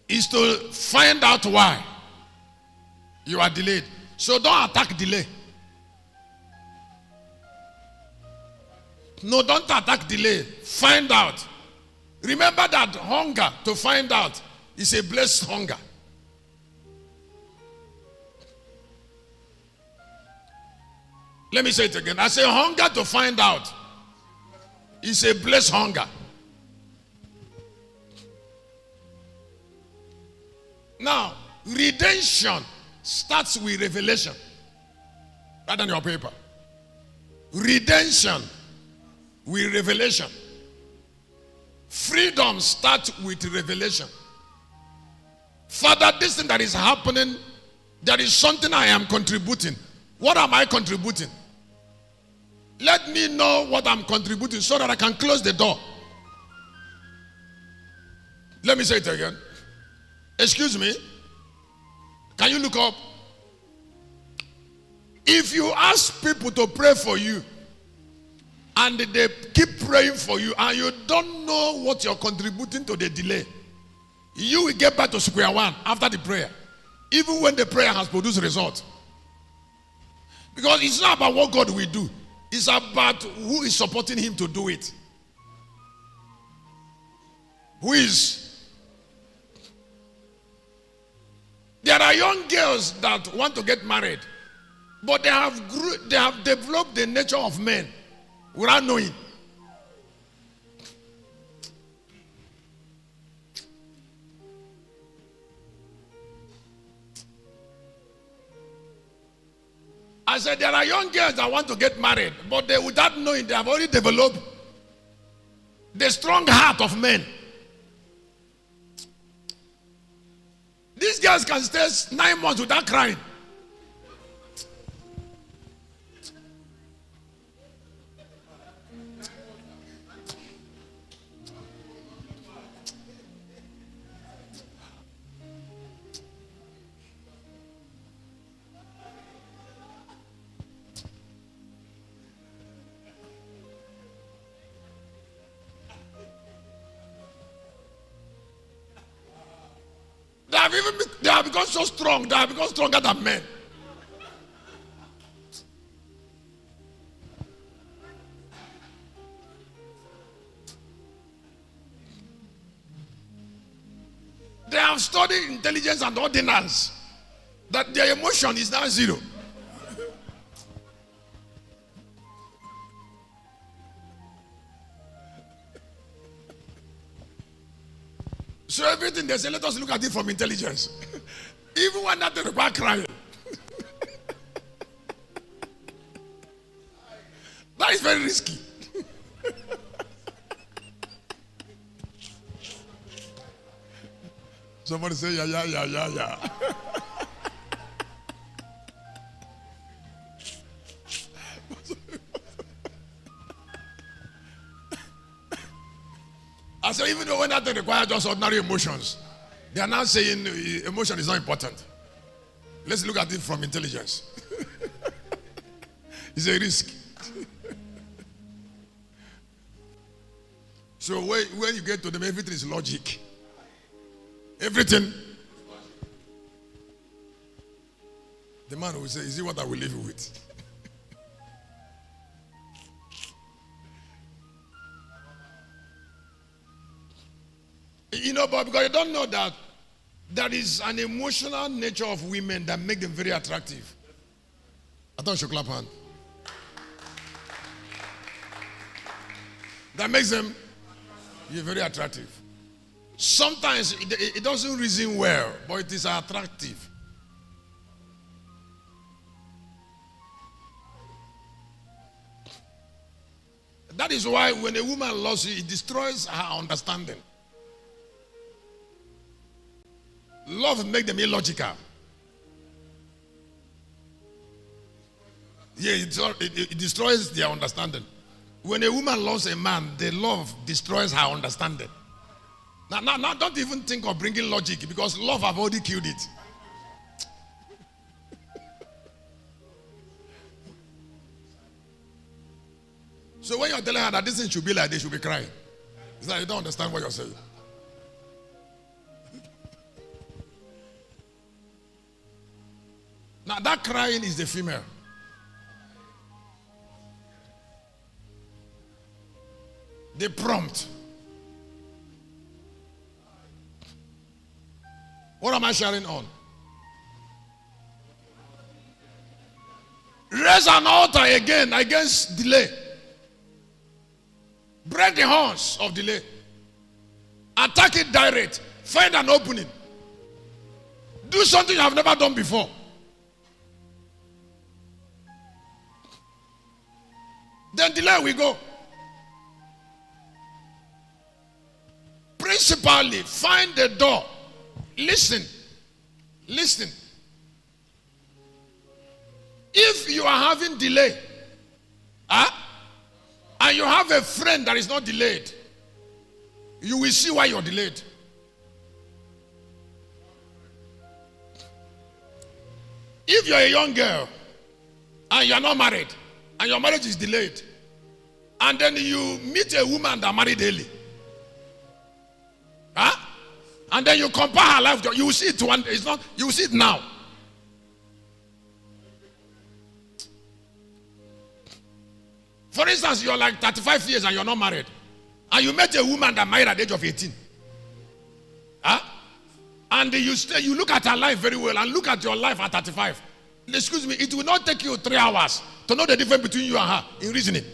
is to find out why you are delayed. So don't attack delay. No, don't attack delay. Find out. Remember that hunger to find out is a blessed hunger. Let me say it again. I say hunger to find out is a blessed hunger. Now, redemption starts with revelation. Write on your paper. Redemption with revelation. Freedom starts with revelation. Father, this thing that is happening, there is something I am contributing. What am I contributing? Let me know what I'm contributing so that I can close the door. Let me say it again. Excuse me. Can you look up? If you ask people to pray for you and they keep praying for you and you don't know what you're contributing to the delay, you will get back to square one after the prayer, even when the prayer has produced result. Because it's not about what God will do. It's about who is supporting him to do it. Who is? There are young girls that want to get married, but they have developed the nature of men without knowing. I said there are young girls that want to get married, but they, without knowing, they have already developed the strong heart of men. These girls can stay 9 months without crying. They have become so strong. They have become stronger than men. They have studied intelligence and ordinance, that their emotion is now zero. So everything they say, let us look at it from intelligence. Even when that they require crying. That is very risky. Somebody say, yeah. I say, even though when that they require just ordinary emotions, they are now saying emotion is not important. Let's look at it from intelligence. It's a risk. So when you get to them, everything is logic. Everything. The man will say, is it what I will live with? You know, but because you don't know that there is an emotional nature of women that make them very attractive. I thought you should clap hand. That makes them very attractive. Sometimes it doesn't reason well, but it is attractive. That is why when a woman loves you, it destroys her understanding. Love makes them illogical. Yeah, it destroys their understanding. When a woman loves a man, the love destroys her understanding. Now, don't even think of bringing logic, because love have already killed it. So when you're telling her that this thing should be like this, she'll be crying. It's like you don't understand what you're saying. Now that crying is the female. The prompt. What am I sharing on? Raise an altar again against delay. Break the horns of delay. Attack it direct. Find an opening. Do something you have never done before. Then delay we go. Principally, find the door. Listen. Listen. If you are having delay, and you have a friend that is not delayed, you will see why you're delayed. If you're a young girl and you're not married and your marriage is delayed, and then you meet a woman that married early, and then you compare her life, you will see it one day. It's not, you will see it now. For instance, you're like 35 years and you're not married, and you met a woman that married at the age of 18. And you look at her life very well and look at your life at 35. Excuse me, it will not take you 3 hours to know the difference between you and her in reasoning.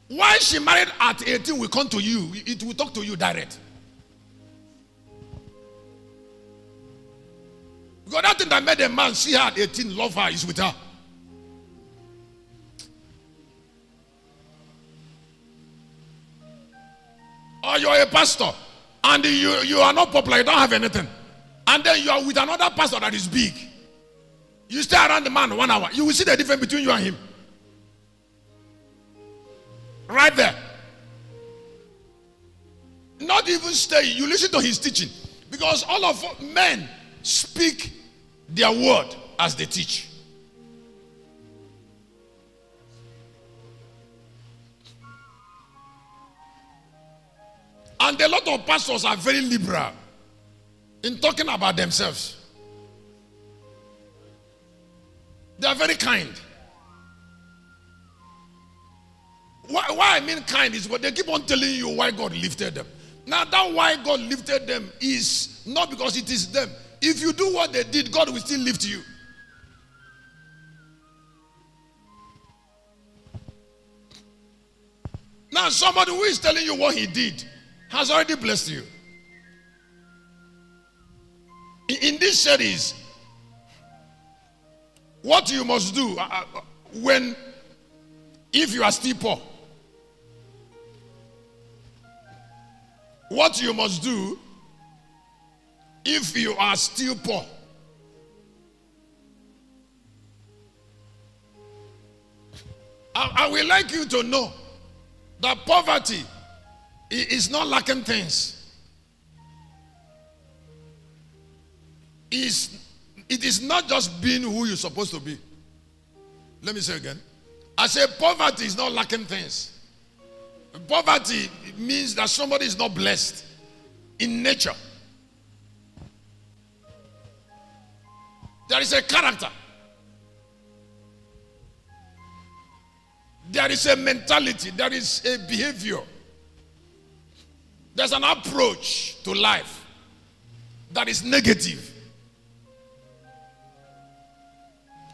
Why she married at 18 will come to you, it will talk to you direct. Because that thing that made a man see her at 18, love her, is with her. Or you're a pastor and you are not popular, you don't have anything, and then you are with another pastor that is big. You stay around the man 1 hour, you will see the difference between you and him. Right there. Not even stay, you listen to his teaching. Because all of men speak their word as they teach. And a lot of pastors are very liberal in talking about themselves. They are very kind. Why I mean kind is what they keep on telling you why God lifted them. Now that why God lifted them is not because it is them. If you do what they did, God will still lift you. Now somebody who is telling you what he did has already blessed you. In this series, what you must do if you are still poor, what you must do if you are still poor. I would like you to know that poverty is not lacking things. It is not just being who you're supposed to be. Let me say again. I say poverty is not lacking things. Poverty means that somebody is not blessed in nature. There is a character. There is a mentality. There is a behavior. There's an approach to life that is negative.